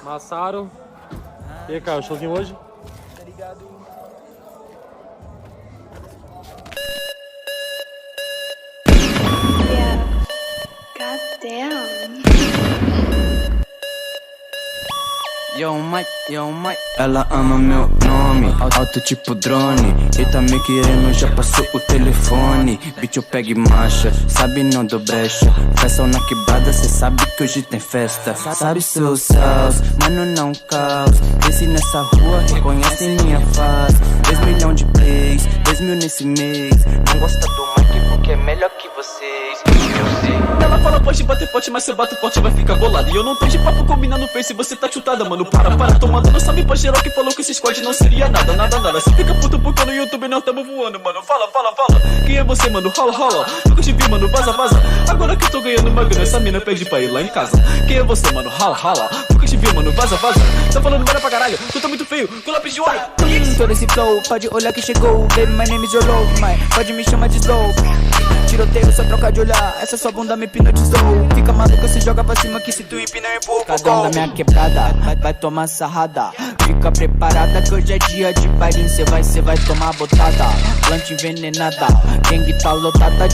Massaro. E aí, Caio, showzinho hoje? Tá ligado? Yeah. Goddamn. Yo, Mike, ela ama meu nome, alto tipo drone. E tá me querendo, já passou o telefone. Bitch, eu pego e marcha, sabe não dou brecha. Festa na quebrada, cê sabe que hoje tem festa. Sabe seus saus, mano não caos. Desce nessa rua, reconhece minha face. 2 milhões de plays, 2 mil nesse mês. Não gosta do Mike porque é melhor que vocês. Eu sei. Ela fala pode bater pote, mas se eu bato pote vai ficar bolado. E eu não tô de papo combinando no face, você tá chutada, mano. Para, tomando, não sabe pra geral que falou que esse squad não seria nada. Você fica puto porque no YouTube nós tamo voando, mano. Fala. Quem é você, mano? Rola. Nunca te vi, mano. Vaza. Agora que eu tô ganhando uma grana, essa mina pede pra ir lá em casa. Quem é você, mano? Rala. Nunca te vi, mano. Vaza. Tá falando merda pra caralho, tu tá muito feio, com lápis de olho. Tô nesse flow, pode olhar que chegou. Baby, my name is your love, mãe. Pode me chamar de Slow. Tiroteio, só troca de olhar. Essa sua bunda me hipnotizou. Fica maluca, se joga pra cima que se tu empina eu empurro. Cada um da minha quebrada, vai tomar sarrada. Fica preparada que hoje é dia de baile. Cê vai tomar botada. Planta envenenada, gangue tá lotada.